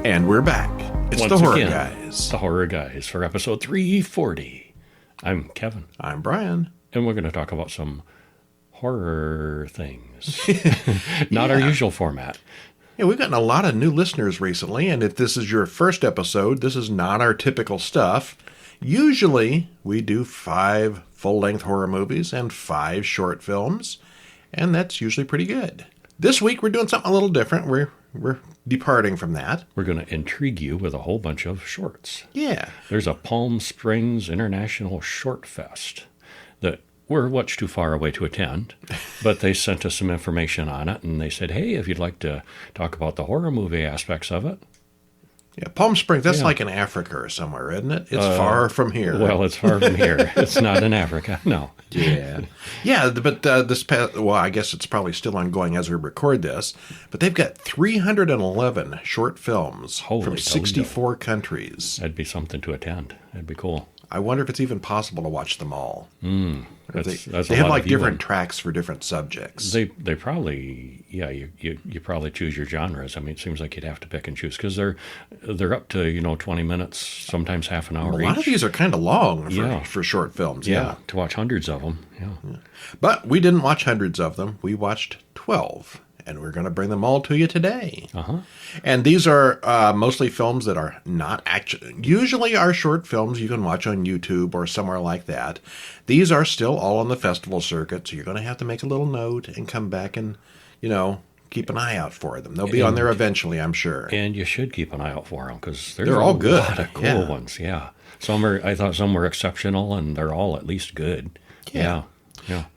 And we're back. It's Once the Horror again, Guys. The Horror Guys for episode 340. I'm Kevin. I'm Brian. And we're going to talk about some horror things. Not our usual format. Yeah, we've gotten a lot of new listeners recently, and if this is your first episode, this is not our typical stuff. Usually, we do 5 full-length horror movies and 5 short films, and that's usually pretty good. This week, we're doing something a little different. We're departing from that. We're going to intrigue you with a whole bunch of shorts. Yeah. There's a Palm Springs International Short Fest that we're much too far away to attend, but they sent us some information on it, and they said, hey, if you'd like to talk about the horror movie aspects of it. Yeah, Palm Springs, that's like in Africa or somewhere, isn't it? It's far from here. Well, it's far from here. It's not in Africa, no. Yeah. Yeah, but this past, well, I guess it's probably still ongoing as we record this, but they've got 311 short films from 64 countries. That'd be something to attend. That'd be cool. I wonder if it's even possible to watch them all. That's they have like different tracks for different subjects. They probably, you probably choose your genres. I mean, it seems like you'd have to pick and choose because they're up to 20 minutes, sometimes half an hour. A lot of these are kind of long for short films. Yeah, to watch hundreds of them. Yeah, but we didn't watch hundreds of them. We watched 12. And we're going to bring them all to you today. And these are mostly films that are not actually... Usually our short films you can watch on YouTube or somewhere like that. These are still all on the festival circuit, so you're going to have to make a little note and come back and, keep an eye out for them. They'll be on there eventually, I'm sure. And you should keep an eye out for them because they're all good. A lot of cool ones, yeah. I thought some were exceptional, and they're all at least good. Yeah.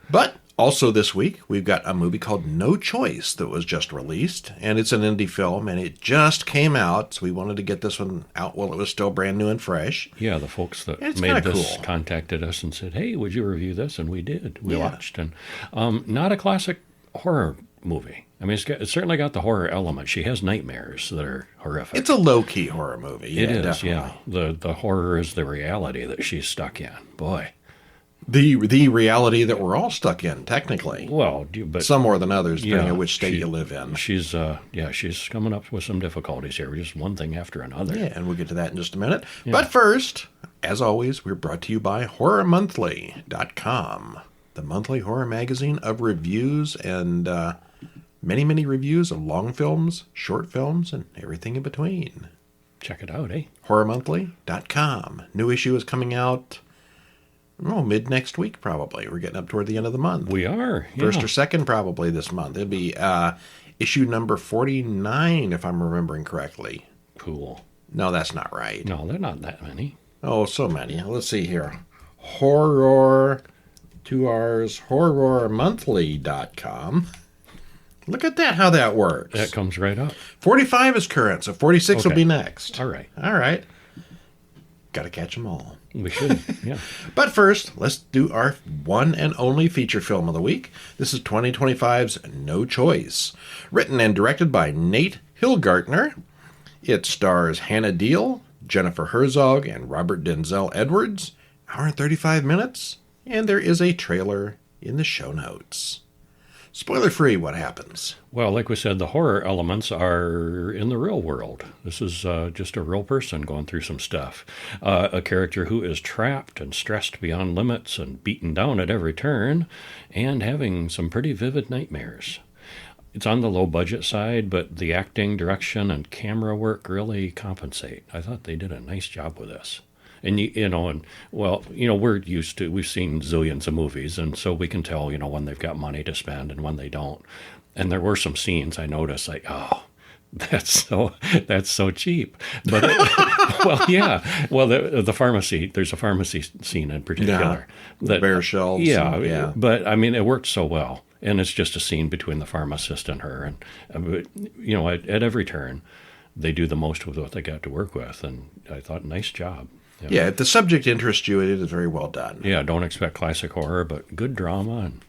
But... also this week, we've got a movie called No Choice that was just released, and it's an indie film, and it just came out, so we wanted to get this one out while it was still brand new and fresh. Yeah, the folks that made this contacted us and said, hey, would you review this? And we did. We watched. And not a classic horror movie. I mean, it's certainly got the horror element. She has nightmares that are horrific. It's a low-key horror movie. It is, definitely. yeah. The horror is the reality that she's stuck in. Boy. The reality that we're all stuck in, technically. Well, but some more than others, depending on which state you live in. She's coming up with some difficulties here, just one thing after another. Yeah, and we'll get to that in just a minute. Yeah. But first, as always, we're brought to you by HorrorMonthly.com, the monthly horror magazine of reviews and many, many reviews of long films, short films, and everything in between. Check it out, eh? HorrorMonthly.com. New issue is coming out... mid next week, probably. We're getting up toward the end of the month. We are. First or second, probably, this month. It'll be issue number 49, if I'm remembering correctly. Cool. No, that's not right. No, they're not that many. Oh, so many. Let's see here. Horror, 2 R's, HorrorMonthly.com. Look at that, how that works. That comes right up. 45 is current, so 46 will be next. All right. Got to catch them all. We should, yeah. But first, let's do our one and only feature film of the week. This is 2025's No Choice, written and directed by Nate Hilgartner. It stars Hannah Deale, Jennifer Herzog, and Robert Denzel Edwards. Hour and 35 minutes, and there is a trailer in the show notes. Spoiler-free, what happens? Well, like we said, the horror elements are in the real world. This is just a real person going through some stuff. A character who is trapped and stressed beyond limits and beaten down at every turn and having some pretty vivid nightmares. It's on the low-budget side, but the acting, direction, and camera work really compensate. I thought they did a nice job with this. And, we're used to, we've seen zillions of movies, and so we can tell, when they've got money to spend and when they don't. And there were some scenes I noticed, like, oh, that's so cheap. But, the pharmacy, there's a pharmacy scene in particular. The bare shelves. Yeah, but, I mean, it worked so well. And it's just a scene between the pharmacist and her. And, at every turn, they do the most with what they got to work with. And I thought, nice job. Yeah, if the subject interests you, it is very well done. Yeah, don't expect classic horror, but good drama. And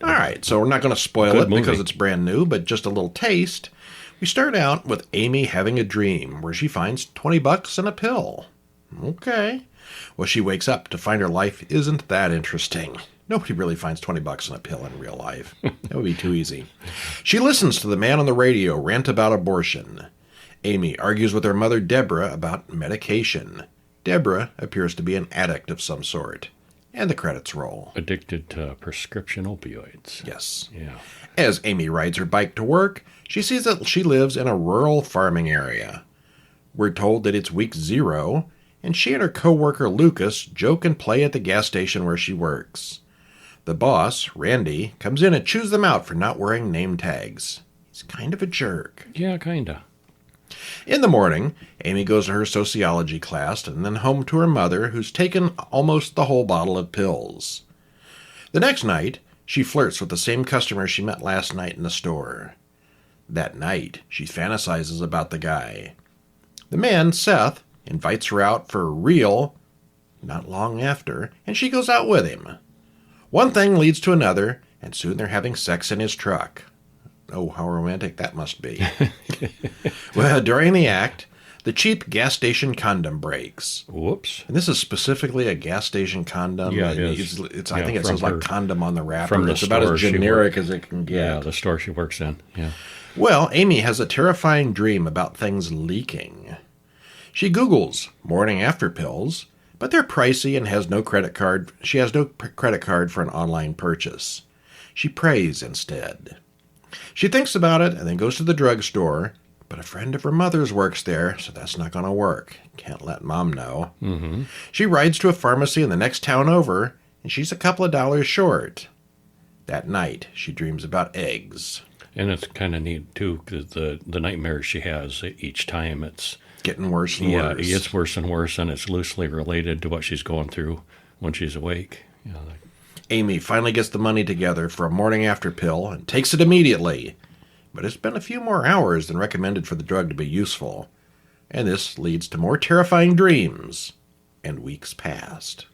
all right, so we're not going to spoil it because it's brand new, but just a little taste. We start out with Amy having a dream where she finds $20 in a pill. Okay. Well, she wakes up to find her life isn't that interesting. Nobody really finds $20 in a pill in real life. That would be too easy. She listens to the man on the radio rant about abortion. Amy argues with her mother, Debra, about medication. Debra appears to be an addict of some sort. And the credits roll. Addicted to prescription opioids. Yes. Yeah. As Amy rides her bike to work, she sees that she lives in a rural farming area. We're told that it's week 0, and she and her co-worker Lucas joke and play at the gas station where she works. The boss, Randy, comes in and chews them out for not wearing name tags. He's kind of a jerk. Yeah, kinda. In the morning, Amy goes to her sociology class and then home to her mother, who's taken almost the whole bottle of pills. The next night, she flirts with the same customer she met last night in the store. That night, she fantasizes about the guy. The man, Seth, invites her out for real not long after, and she goes out with him. One thing leads to another, and soon they're having sex in his truck. Oh, how romantic that must be. Well, during the act, the cheap gas station condom breaks. Whoops. And this is specifically a gas station condom. Yeah, it is. I think it says like condom on the wrapper. From the it's about as generic as it can get. Yeah, the store she works in. Yeah. Well, Amy has a terrifying dream about things leaking. She Googles morning after pills, but they're pricey and has no credit card. She has no credit card for an online purchase. She prays instead. She thinks about it and then goes to the drugstore, but a friend of her mother's works there, so that's not going to work. Can't let Mom know. Mm-hmm. She rides to a pharmacy in the next town over, and she's a couple of dollars short. That night, she dreams about eggs. And it's kind of neat, too, because the nightmares she has each time, it's getting worse and worse. Yeah, it gets worse and worse, and it's loosely related to what she's going through when she's awake. Yeah, Amy finally gets the money together for a morning after pill and takes it immediately. But it's been a few more hours than recommended for the drug to be useful. And this leads to more terrifying dreams. And weeks passed.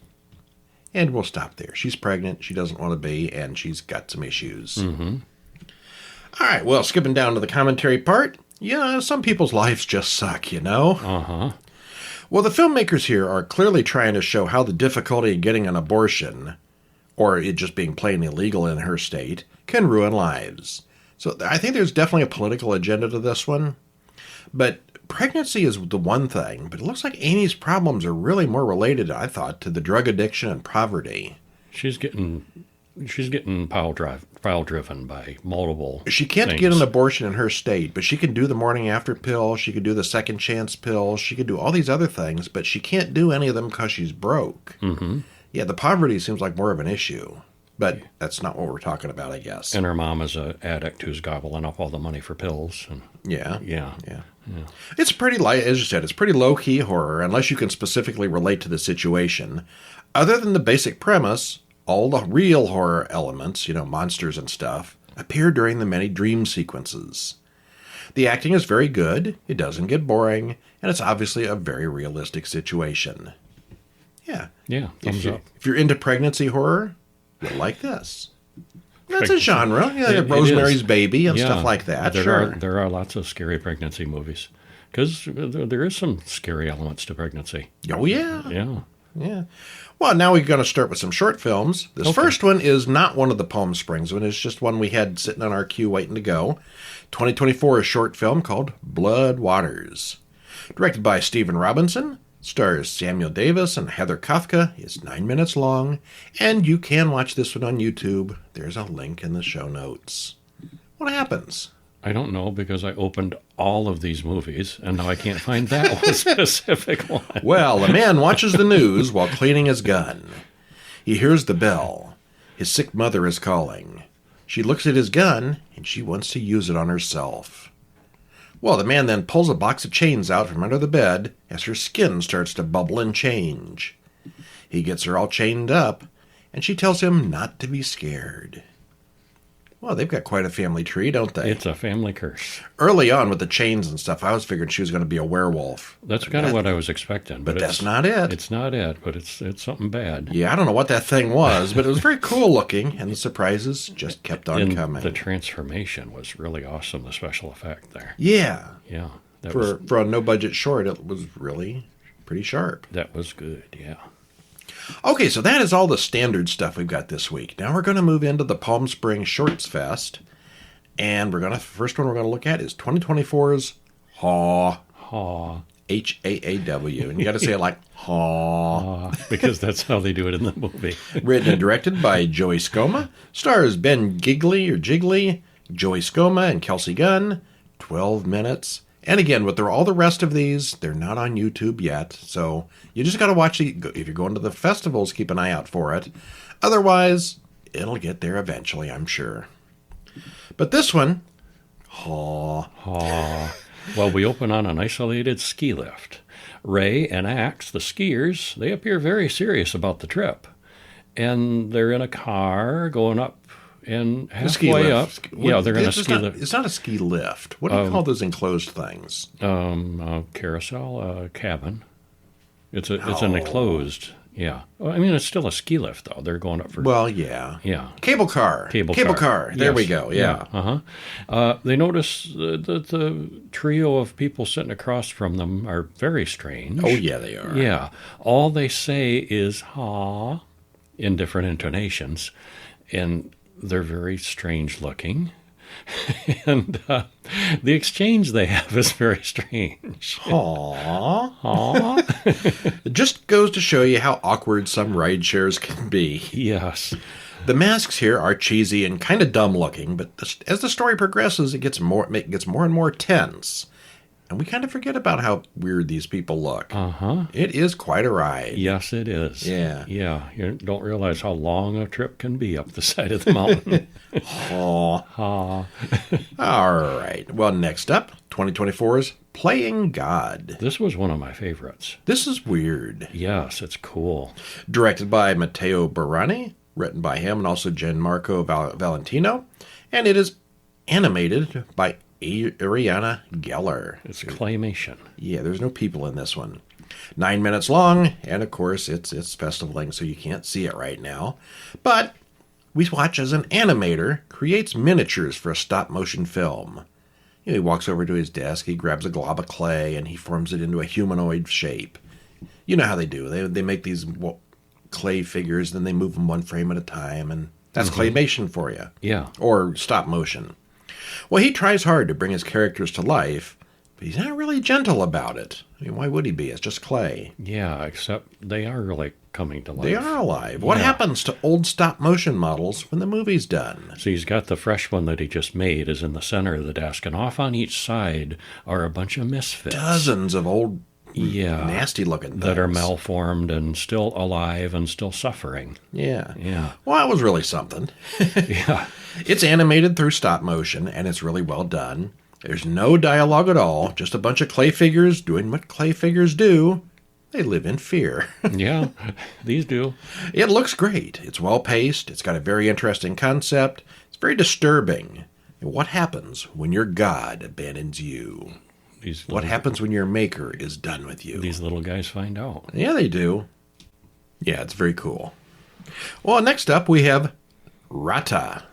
And we'll stop there. She's pregnant, she doesn't want to be, and she's got some issues. Mm-hmm. All right, well, skipping down to the commentary part. Yeah, some people's lives just suck, you know? Uh-huh. Well, the filmmakers here are clearly trying to show how the difficulty of getting an abortion, or it just being plain illegal in her state, can ruin lives. So I think there's definitely a political agenda to this one. But pregnancy is the one thing, but it looks like Amy's problems are really more related, I thought, to the drug addiction and poverty. She's getting pile-driven by multiple She can't things. get an abortion in her state, but she can do the morning after pill, she could do the second chance pill, she could do all these other things, but she can't do any of them because she's broke. Mm-hmm. Yeah, the poverty seems like more of an issue, but that's not what we're talking about, I guess. And her mom is an addict who's gobbling up all the money for pills. And Yeah. yeah. It's pretty light, as you said, it's pretty low-key horror, unless you can specifically relate to the situation. Other than the basic premise, all the real horror elements, monsters and stuff, appear during the many dream sequences. The acting is very good, it doesn't get boring, and it's obviously a very realistic situation. Yeah. Yeah, thumbs up. If you're into pregnancy horror, you'll like this. That's Pregnancy. a genre. It Rosemary's is. Baby and Yeah, stuff like that. There are lots of scary pregnancy movies. Because there is some scary elements to pregnancy. Oh, yeah. Yeah. Well, now we're going to start with some short films. This first one is not one of the Palm Springs one. It's just one we had sitting on our queue waiting to go. 2024 a short film called Blood Waters. Directed by Stephen Robinson. Stars Samuel Davis and Heather Kafka. It's 9 minutes long. And you can watch this one on YouTube. There's a link in the show notes. What happens? I don't know, because I opened all of these movies, and now I can't find that one specific one. Well, a man watches the news while cleaning his gun. He hears the bell. His sick mother is calling. She looks at his gun, and she wants to use it on herself. Well, the man then pulls a box of chains out from under the bed as her skin starts to bubble and change. He gets her all chained up, and she tells him not to be scared. Well, they've got quite a family tree, don't they? It's a family curse. Early on with the chains and stuff, I was figuring she was going to be a werewolf. That's kind of what I was expecting. But that's not it. It's not it, but it's something bad. Yeah, I don't know what that thing was, but it was very cool looking, and the surprises just kept on coming. The transformation was really awesome, the special effect there. Yeah. Yeah. For a no-budget short, it was really pretty sharp. That was good, yeah. Okay, so that is all the standard stuff we've got this week. Now we're going to move into the Palm Springs Shorts Fest, and first one we're going to look at is 2024's Haw. Haw. H-A-A-W. And you got to say it like haw. Because that's how they do it in the movie. Written and directed by Joey Scoma. Stars Ben Jiggly, Joey Scoma, and Kelsey Gunn. 12 minutes. And again, with all the rest of these, they're not on YouTube yet. So you just got to watch it. If you're going to the festivals, keep an eye out for it. Otherwise, it'll get there eventually, I'm sure. But this one, haw. Haw. Well, we open on an isolated ski lift. Ray and Axe, the skiers, they appear very serious about the trip. And they're in a car going up and halfway up. Yeah, they're in a ski lift. It's not a ski lift. What do you call those enclosed things? Carousel, cabin. It's an enclosed. Yeah. Well, I mean, it's still a ski lift, though. They're going up for... Well, yeah. Yeah. Cable car. There we go. Yeah. Uh-huh. They notice that the trio of people sitting across from them are very strange. Oh, yeah, they are. Yeah. All they say is, ha, in different intonations. And they're very strange looking. And the exchange they have is very strange. Aww. It just goes to show you how awkward some ride shares can be. Yes. The masks here are cheesy and kind of dumb looking, but as the story progresses, it gets more and more tense. And we kind of forget about how weird these people look. Uh-huh. It is quite a ride. Yes, it is. Yeah. Yeah. You don't realize how long a trip can be up the side of the mountain. All right. Well, next up, 2024's Playing God. This was one of my favorites. This is weird. Yes, it's cool. Directed by Matteo Barani, written by him and also Gianmarco Valentino, and it is animated by Ariana Geller. It's claymation. Yeah, there's no people in this one. 9 minutes long, and of course it's festival length, so you can't see it right now. But we watch as an animator creates miniatures for a stop-motion film. He walks over to his desk, he grabs a glob of clay, and he forms it into a humanoid shape. You know how they do. They make these clay figures, then they move them one frame at a time, and that's claymation for you. Yeah. Or stop motion. Well, he tries hard to bring his characters to life, but he's not really gentle about it. I mean, why would he be? It's just clay. Yeah, except they are really coming to life. They are alive. What happens to old stop-motion models when the movie's done? So he's got the fresh one that he just made is in the center of the desk, and off on each side are a bunch of misfits. Dozens of old, nasty-looking things. That are malformed and still alive and still suffering. Yeah. Yeah. Well, that was really something. Yeah. It's animated through stop motion, and it's really well done. There's no dialogue at all, just a bunch of clay figures doing what clay figures do. They live in fear. Yeah, these do. It looks great. It's well-paced. It's got a very interesting concept. It's very disturbing. What happens when your God abandons you? What happens when your maker is done with you? These little guys find out. Yeah, they do. Yeah, it's very cool. Well, next up we have Rata.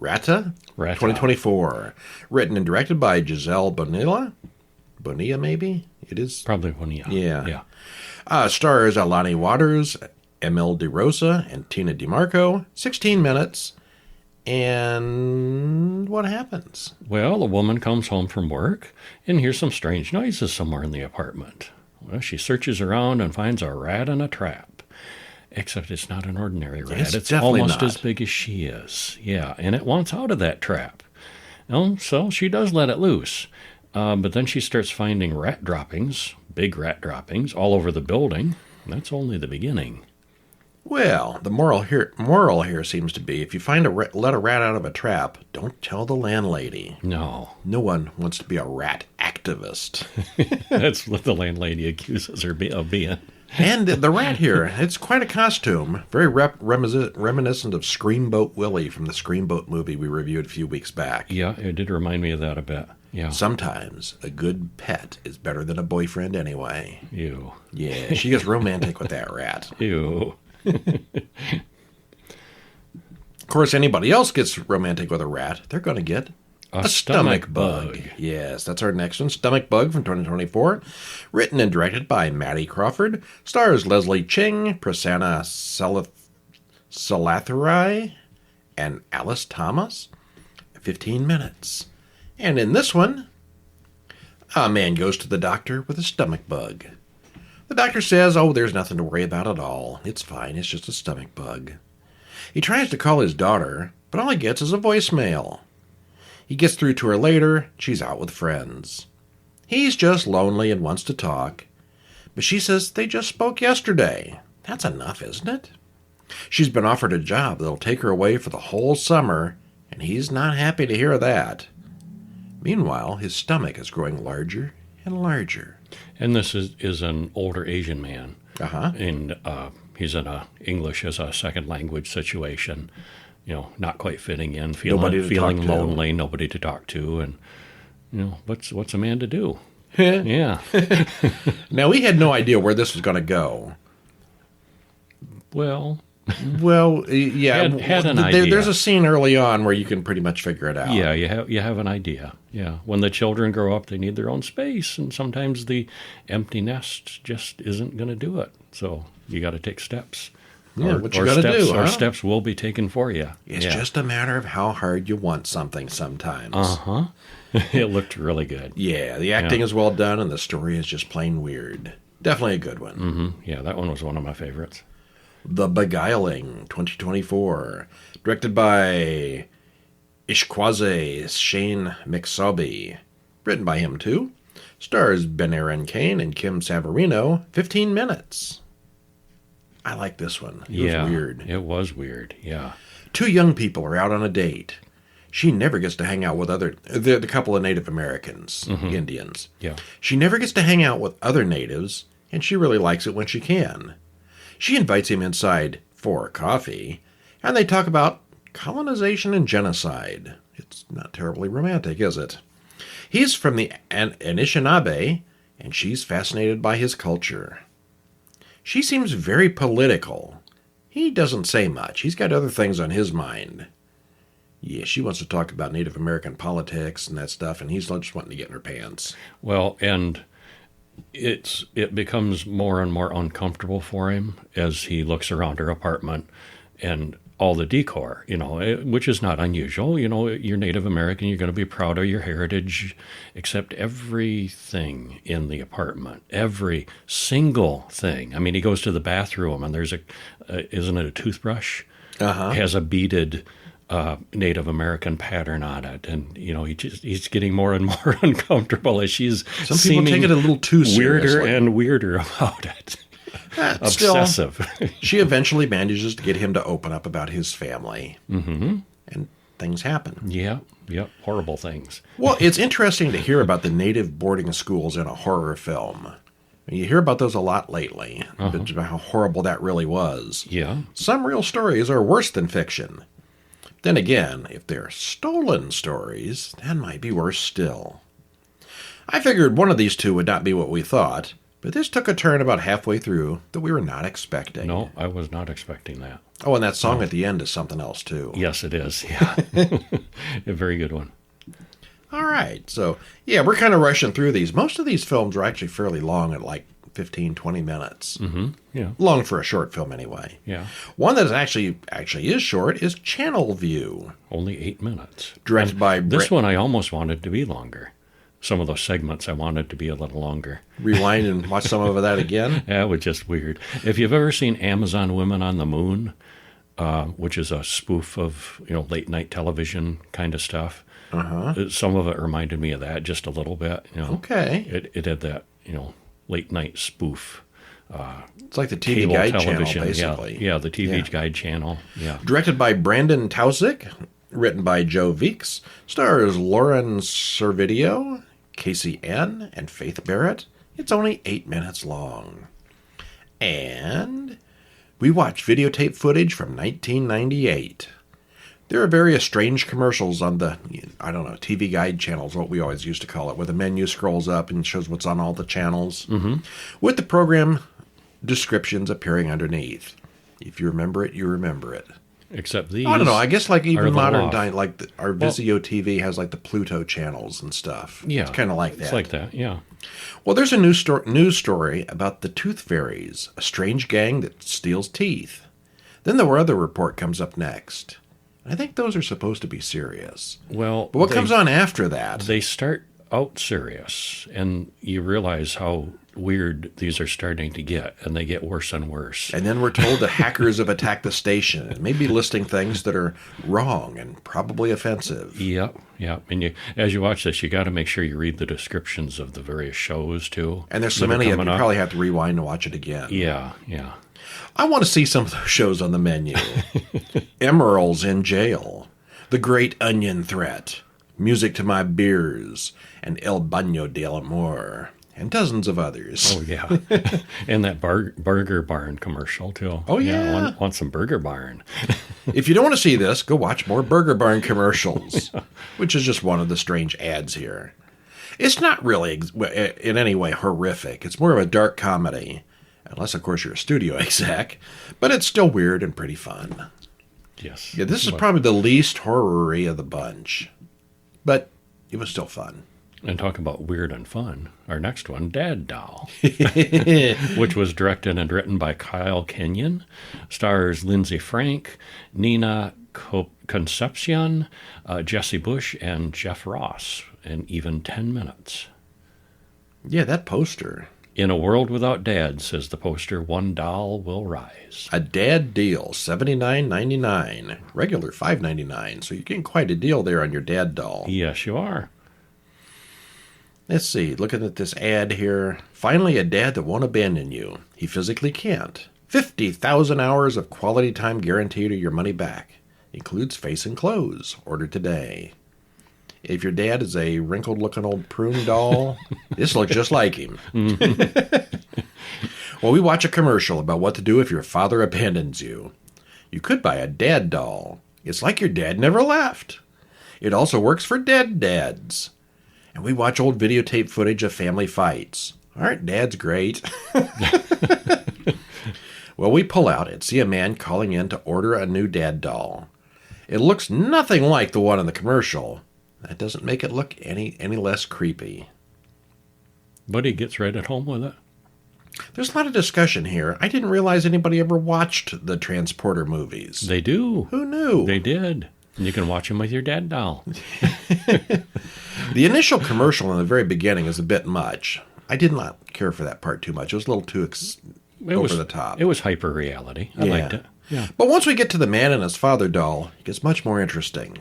Rata? 2024. Written and directed by Giselle Bonilla. Bonilla, maybe? It is? Probably Bonilla. Yeah. Stars Alani Waters, Emil DeRosa, and Tina DeMarco. 16 minutes. And what happens? Well, a woman comes home from work and hears some strange noises somewhere in the apartment. Well, she searches around and finds a rat in a trap. Except it's not an ordinary rat. It's almost as big as she is. Yeah, and it wants out of that trap. So she does let it loose. But then she starts finding rat droppings, big rat droppings, all over the building. That's only the beginning. Well, the moral here seems to be, if you find let a rat out of a trap, don't tell the landlady. No. No one wants to be a rat activist. That's what the landlady accuses her of being. And the rat here, it's quite a costume. Very reminiscent of Screamboat Willie from the Screamboat movie we reviewed a few weeks back. Yeah, it did remind me of that a bit. Yeah. Sometimes a good pet is better than a boyfriend anyway. Ew. Yeah, she gets romantic with that rat. Ew. Of course, anybody else gets romantic with a rat, they're going to get a stomach bug. Yes, that's our next one. Stomach Bug from 2024. Written and directed by Maddie Crawford. Stars Leslie Ching, Prasanna Salathirai, and Alice Thomas. 15 minutes. And in this one, A man goes to the doctor with a stomach bug. The doctor says, oh, there's nothing to worry about at all. It's fine, it's just a stomach bug. He tries to call his daughter, but all he gets is a voicemail. He gets through to her later, she's out with friends. He's just lonely and wants to talk, but she says they just spoke yesterday. That's enough, isn't it? She's been offered a job that'll take her away for the whole summer, and he's not happy to hear that. Meanwhile, his stomach is growing larger and larger. And this is an older Asian man. Uh-huh. And he's in a English as a second language situation, not quite fitting in, feeling lonely, nobody to talk to, and what's a man to do? Yeah. Now, we had no idea where this was going to go. Well, yeah. Had an idea. There's a scene early on where you can pretty much figure it out. Yeah, you have an idea. Yeah. When the children grow up, they need their own space, and sometimes the empty nest just isn't going to do it. So you got to take steps. Yeah, what you got to do, huh? Or steps will be taken for you. It's just a matter of how hard you want something sometimes. Uh-huh. It looked really good. Yeah, the acting is well done, and the story is just plain weird. Definitely a good one. Mm-hmm. Yeah, that one was one of my favorites. The Beguiling, 2024. Directed by Ishkwaze Shane McSoby. Written by him, too. Stars Ben Aaron Kane and Kim Savarino. 15 minutes. I like this one. It was weird. It was weird, yeah. Two young people are out on a date. She never gets to hang out with the couple of Native Americans, Indians. Yeah. She never gets to hang out with other natives, and she really likes it when she can. She invites him inside for coffee, and they talk about colonization and genocide. It's not terribly romantic, is it? He's from the Anishinaabe, and she's fascinated by his culture. She seems very political. He doesn't say much. He's got other things on his mind. Yeah, she wants to talk about Native American politics and that stuff, and he's just wanting to get in her pants. Well, and it becomes more and more uncomfortable for him as he looks around her apartment and all the decor, which is not unusual. You're Native American, you're going to be proud of your heritage, except everything in the apartment, every single thing. I mean, he goes to the bathroom and there's isn't it a toothbrush? Uh-huh. Has a beaded Native American pattern on it, and he's getting more and more uncomfortable as she's some people take it a little too seriously. Weirder and weirder about it. Obsessive. Still, she eventually manages to get him to open up about his family, and things happen. Yeah, horrible things. Well, it's interesting to hear about the native boarding schools in a horror film. You hear about those a lot lately, about how horrible that really was. Yeah. Some real stories are worse than fiction. Then again, if they're stolen stories, that might be worse still. I figured one of these two would not be what we thought, but this took a turn about halfway through that we were not expecting. No, I was not expecting that. Oh, and that song at the end is something else, too. Yes, it is, yeah. A very good one. All right, so, yeah, we're kind of rushing through these. Most of these films are actually fairly long at like 15, 20 minutes. Mm-hmm. Yeah. Long for a short film, anyway. Yeah. One that is actually is short is Channel View. Only 8 minutes. Directed by... This one I almost wanted to be longer. Some of those segments I wanted to be a little longer. Rewind and watch some of that again? That was just weird. If you've ever seen Amazon Women on the Moon, which is a spoof of late night television kind of stuff, some of it reminded me of that just a little bit. Okay. It had that late night spoof. It's like the TV Guide television. channel, basically. Yeah, the TV Guide channel. Yeah. Directed by Brandon Taussig, written by Joe Weeks, stars Lauren Servideo, Casey N., and Faith Barrett. It's only 8 minutes long. And we watched videotape footage from 1998. There are various strange commercials on the, TV Guide channels, what we always used to call it, where the menu scrolls up and shows what's on all the channels, with the program descriptions appearing underneath. If you remember it, you remember it. Except these. I don't know. I guess like even modern off. time, like our Vizio TV has like the Pluto channels and stuff. Yeah. It's kind of like that. It's like that, yeah. Well, there's a news story about the Tooth Fairies, a strange gang that steals teeth. Then the weather report comes up next. I think those are supposed to be serious. Well, but what comes on after that? They start out serious, and you realize how weird these are starting to get, and they get worse and worse. And then we're told that hackers have attacked the station and maybe listing things that are wrong and probably offensive. Yep. And as you watch this, you got to make sure you read the descriptions of the various shows too. And there's so many of them, you probably have to rewind and watch it again. Yeah. I want to see some of those shows on the menu. Emeralds in Jail, The Great Onion Threat, Music to My Beers, and El Baño del Amor, and dozens of others. Oh, yeah. And that Burger Barn commercial, too. Oh, yeah. Want some Burger Barn. If you don't want to see this, go watch more Burger Barn commercials, which is just one of the strange ads here. It's not really in any way horrific. It's more of a dark comedy, unless, of course, you're a studio exec, but it's still weird and pretty fun. Yes. Yeah, this is probably the least horror-y of the bunch, but it was still fun. And talk about weird and fun, our next one, Dad Doll, which was directed and written by Kyle Kenyon, stars Lindsay Frank, Nina Concepcion, Jesse Bush, and Jeff Ross, in even 10 minutes. Yeah, that poster. In a world without dads, says the poster, one doll will rise. A dad deal, $79.99. Regular $5.99. So you're getting quite a deal there on your dad doll. Yes, you are. Let's see. Looking at this ad here. Finally, a dad that won't abandon you. He physically can't. 50,000 hours of quality time guaranteed or your money back. Includes face and clothes. Order today. If your dad is a wrinkled-looking old prune doll, this looks just like him. Well, we watch a commercial about what to do if your father abandons you. You could buy a dad doll. It's like your dad never left. It also works for dead dads. And we watch old videotape footage of family fights. Aren't dads great? Well, we pull out and see a man calling in to order a new dad doll. It looks nothing like the one in the commercial. That doesn't make it look any less creepy. But he gets right at home with it. There's a lot of discussion here. I didn't realize anybody ever watched the Transporter movies. They do. Who knew? They did. And you can watch them with your dad doll. The initial commercial in the very beginning is a bit much. I did not care for that part too much. It was a little too over the top. It was hyper reality. I liked it. Yeah. But once we get to the man and his father doll, it gets much more interesting.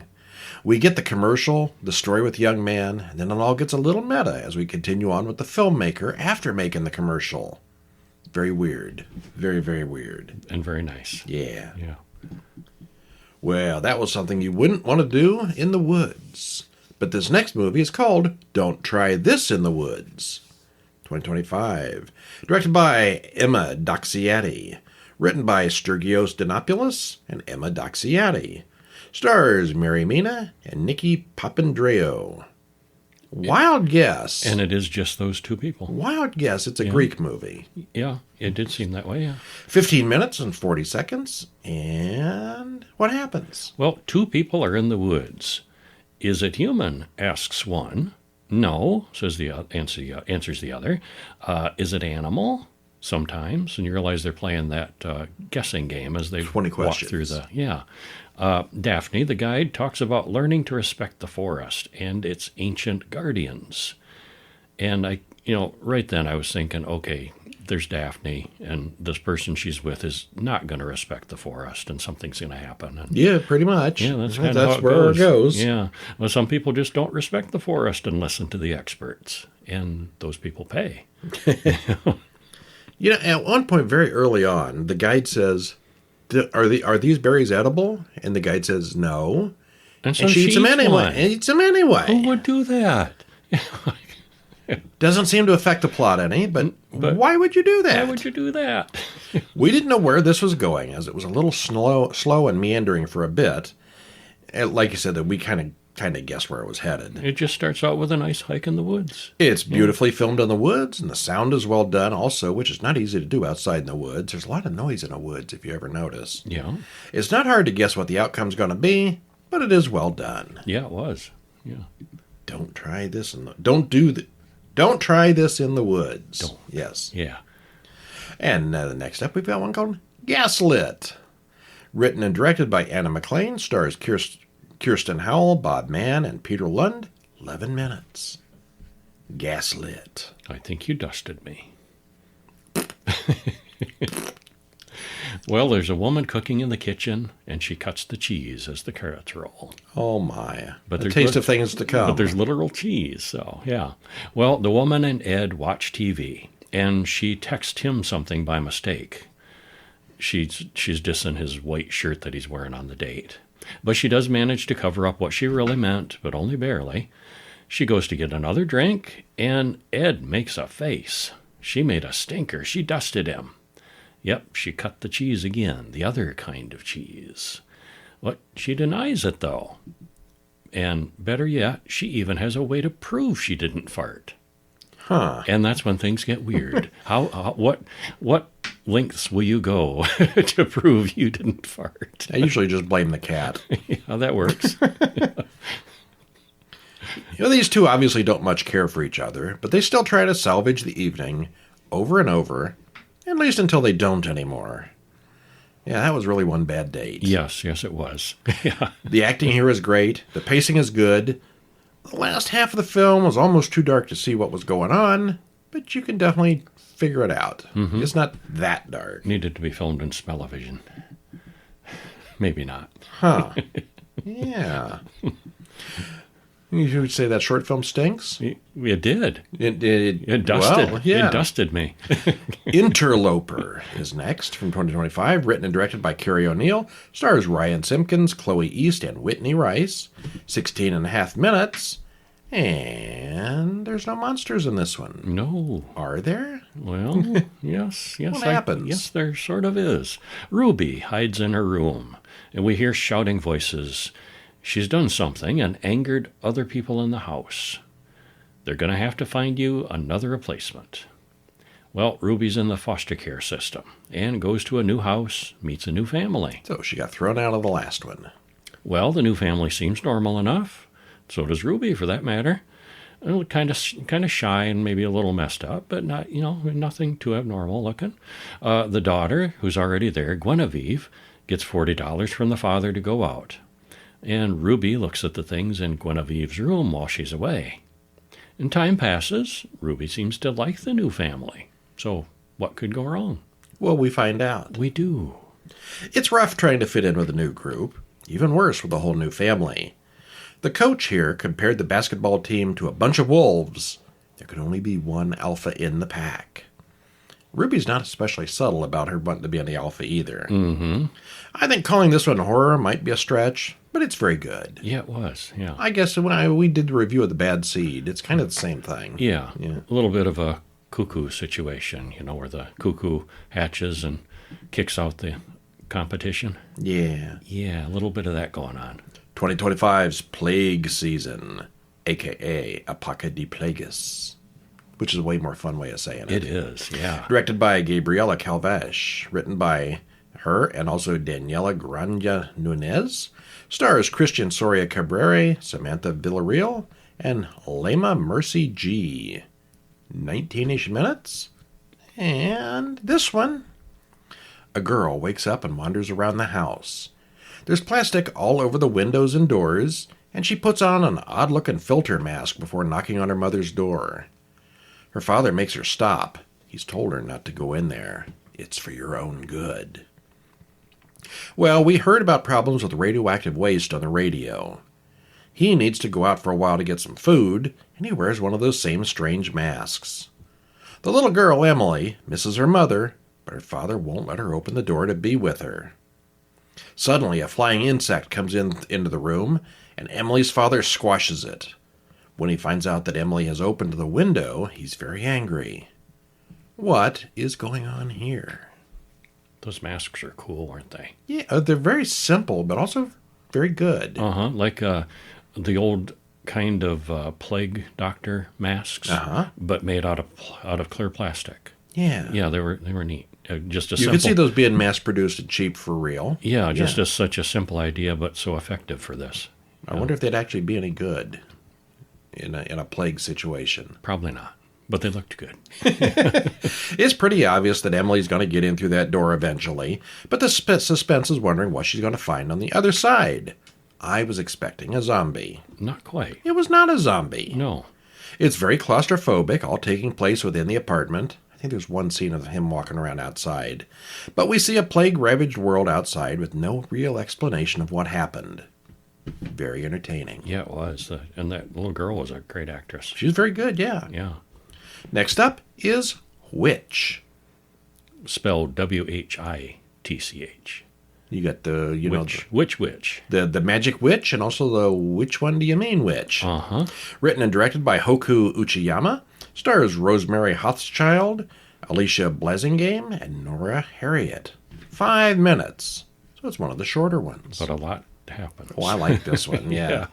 We get the commercial, the story with the young man, and then it all gets a little meta as we continue on with the filmmaker after making the commercial. Very weird. Very, very weird. And very nice. Yeah. Yeah. Well, that was something you wouldn't want to do in the woods. But this next movie is called Don't Try This in the Woods. 2025. Directed by Emma Doxiati. Written by Sturgios Denopoulos and Emma Doxiati. Stars Mary Mina and Nikki Papandreou. Wild guess. And it is just those two people. Wild guess. It's a Greek movie. Yeah, it did seem that way, yeah. 15 minutes and 40 seconds. And what happens? Well, two people are in the woods. Is it human? Asks one. No, says the answers the other. Is it animal? Sometimes, and you realize they're playing that guessing game as they 20 walk through Daphne, the guide, talks about learning to respect the forest and its ancient guardians. And I, right then I was thinking, okay, there's Daphne, and this person she's with is not going to respect the forest, and something's going to happen. And, yeah, pretty much. Yeah, that's kind of how where it goes. Yeah. Well, some people just don't respect the forest and listen to the experts, and those people pay. At one point very early on, the guide says, are these berries edible? And the guide says, no. And so she eats them anyway. Who would do that? Doesn't seem to affect the plot any, but why would you do that? Why would you do that? We didn't know where this was going, as it was a little slow and meandering for a bit. And like you said, that we kind of guessed where it was headed. It just starts out with a nice hike in the woods. It's beautifully filmed in the woods, and the sound is well done also, which is not easy to do outside in the woods. There's a lot of noise in the woods, if you ever notice. Yeah. It's not hard to guess what the outcome's going to be, but it is well done. Yeah, it was. Yeah. Don't try this Don't try this in the woods. Don't. Yes. Yeah. And the next up, we've got one called Gaslit. Written and directed by Anna McLean, stars Kirsten Howell, Bob Mann, and Peter Lund. 11 minutes. Gaslit. I think you dusted me. Well, there's a woman cooking in the kitchen, and she cuts the cheese as the carrots roll. Oh, my. But the taste of things to come. But there's literal cheese, so yeah. Well, the woman and Ed watch TV, and she texts him something by mistake. She's dissing his white shirt that he's wearing on the date. But she does manage to cover up what she really meant, but only barely. She goes to get another drink, and Ed makes a face. She made a stinker. She dusted him. Yep, she cut the cheese again, the other kind of cheese. But she denies it, though. And better yet, she even has a way to prove she didn't fart. Huh. And that's when things get weird. What lengths will you go to prove you didn't fart? I usually just blame the cat. Yeah, that works. These two obviously don't much care for each other, but they still try to salvage the evening over and over, at least until they don't anymore. Yeah, that was really one bad date. Yes, it was. Yeah. The acting here is great. The pacing is good. The last half of the film was almost too dark to see what was going on, but you can definitely figure it out. Mm-hmm. It's not that dark. Needed to be filmed in smell-o-vision. Maybe not. Huh. Yeah. You would say that short film stinks? It did. It dusted. Well, yeah. It dusted me. Interloper is next from 2025, written and directed by Carrie O'Neill. Stars Ryan Simpkins, Chloe East, and Whitney Rice. 16 and a half minutes. And there's no monsters in this one. No. Are there? Well, yes. What happens? Yes, there sort of is. Ruby hides in her room, and we hear shouting voices. She's done something and angered other people in the house. They're going to have to find you another replacement. Well, Ruby's in the foster care system and goes to a new house, meets a new family. So she got thrown out of the last one. Well, the new family seems normal enough. So does Ruby, for that matter. Kind of shy and maybe a little messed up, but not, nothing too abnormal looking. The daughter, who's already there, Guinevere, gets $40 from the father to go out. And Ruby looks at the things in Guinevere's room while she's away. And time passes. Ruby seems to like the new family. So what could go wrong? Well, we find out. We do. It's rough trying to fit in with a new group. Even worse with a whole new family. The coach here compared the basketball team to a bunch of wolves. There could only be one alpha in the pack. Ruby's not especially subtle about her wanting to be on the alpha either. Mm-hmm. I think calling this one horror might be a stretch, but it's very good. Yeah, it was, yeah. I guess when we did the review of The Bad Seed, it's kind of the same thing. Yeah. A little bit of a cuckoo situation, where the cuckoo hatches and kicks out the competition. Yeah. Yeah, a little bit of that going on. 2025's Plague Season, a.k.a. Apoca de Plagueis, which is a way more fun way of saying it. It is, yeah. Directed by Gabriela Calvache, written by her and also Daniela Granja Nunez. Stars Christian Soria Cabrera, Samantha Villarreal, and Lema Mercy G. 19-ish minutes. And this one. A girl wakes up and wanders around the house. There's plastic all over the windows and doors, and she puts on an odd-looking filter mask before knocking on her mother's door. Her father makes her stop. He's told her not to go in there. It's for your own good. Well, we heard about problems with radioactive waste on the radio. He needs to go out for a while to get some food, and he wears one of those same strange masks. The little girl, Emily, misses her mother, but her father won't let her open the door to be with her. Suddenly, a flying insect comes into the room, and Emily's father squashes it. When he finds out that Emily has opened the window, he's very angry. What is going on here? Those masks are cool, aren't they? Yeah, they're very simple, but also very good. Uh-huh, like the old kind of plague doctor masks, but made out of clear plastic. Yeah. Yeah, they were neat. Just a you could see those being mass-produced and cheap for real. Yeah, just such a simple idea, but so effective for this. I wonder if they'd actually be any good in a plague situation. Probably not, but they looked good. It's pretty obvious that Emily's going to get in through that door eventually, but the suspense is wondering what she's going to find on the other side. I was expecting a zombie. Not quite. It was not a zombie. No. It's very claustrophobic, all taking place within the apartment. I think there's one scene of him walking around outside. But we see a plague-ravaged world outside with no real explanation of what happened. Very entertaining. Yeah, it was. And that little girl was a great actress. She's very good, yeah. Yeah. Next up is Witch. Spelled Witch. You got the, Witch. the magic witch and also the which one do you mean witch? Uh-huh. Written and directed by Hoku Uchiyama. Stars Rosemary Hochschild, Alicia Blessingame, and Nora Harriet. 5 minutes. So it's one of the shorter ones. But a lot happens. Oh, I like this one, yeah.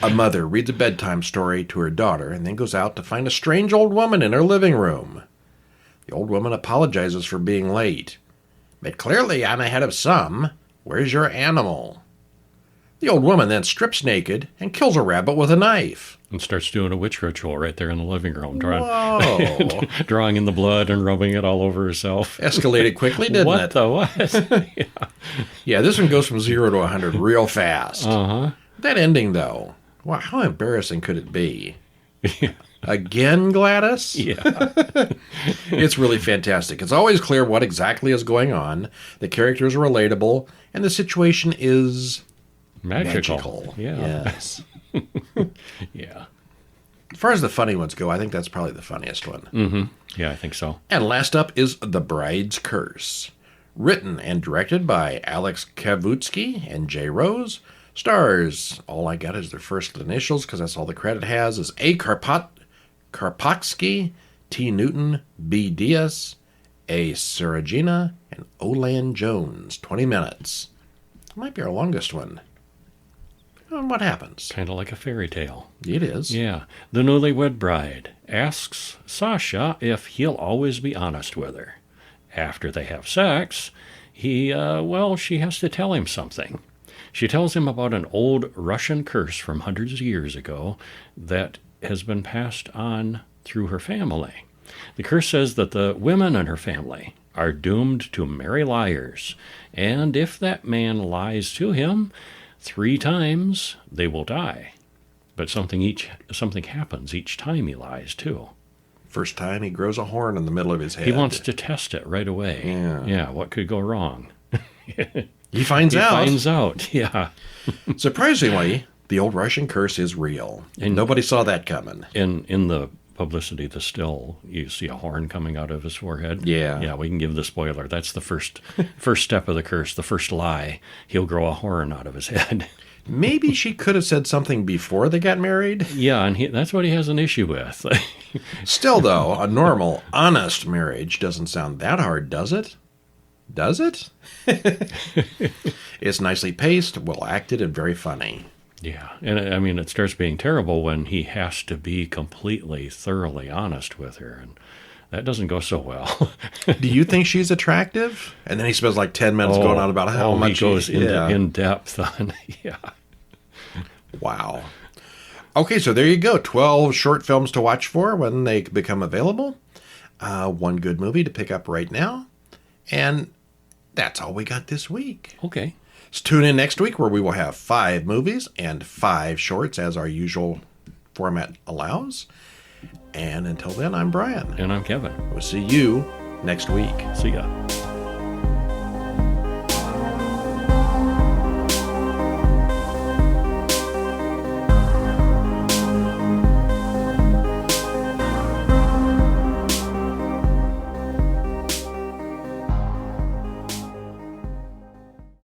A mother reads a bedtime story to her daughter and then goes out to find a strange old woman in her living room. The old woman apologizes for being late. But clearly I'm ahead of some. Where's your animal? The old woman then strips naked and kills a rabbit with a knife. And starts doing a witch ritual right there in the living room. Drawing in the blood and rubbing it all over herself. Escalated quickly, didn't it? What the what? Yeah, this one goes from 0 to 100 real fast. Uh-huh. That ending, though. Wow, how embarrassing could it be? Yeah. Again, Gladys? Yeah. It's really fantastic. It's always clear what exactly is going on. The characters are relatable, and the situation is magical. Yeah. Yes. Yeah. As far as the funny ones go, I think that's probably the funniest one. Mm-hmm. Yeah, I think so. And last up is The Bride's Curse. Written and directed by Alex Kavutsky and Jay Rose. Stars, all I got is their first initials because that's all the credit has, is A. Karpotsky, T. Newton, B. Diaz, A. Saragina, and Olan Jones. 20 minutes. Might be our longest one. And what happens? Kind of like a fairy tale. It is. Yeah. The newlywed bride asks Sasha if he'll always be honest with her. After they have sex, she has to tell him something. She tells him about an old Russian curse from hundreds of years ago that has been passed on through her family. The curse says that the women in her family are doomed to marry liars, and if that man lies to him 3 times, they will die. But something happens each time he lies, too. First time he grows a horn in the middle of his head. He wants to test it right away. Yeah. What could go wrong? He finds out, yeah. Surprisingly, the old Russian curse is real. And nobody saw that coming. In the publicity, the still, you see a horn coming out of his forehead. Yeah. Yeah, we can give the spoiler. That's the first step of the curse, the first lie. He'll grow a horn out of his head. Maybe she could have said something before they got married. Yeah, and that's what he has an issue with. Still, though, a normal, honest marriage doesn't sound that hard, does it? Does it? It's nicely paced, well acted, and very funny. Yeah, and I mean, it starts being terrible when he has to be completely, thoroughly honest with her, and that doesn't go so well. Do you think she's attractive? And then he spends like 10 minutes going on about how much he goes in depth on. Yeah. Wow. Okay, so there you go. 12 short films to watch for when they become available. One good movie to pick up right now. And that's all we got this week. Okay. So tune in next week where we will have 5 movies and 5 shorts as our usual format allows. And until then, I'm Brian. And I'm Kevin. We'll see you next week. See ya.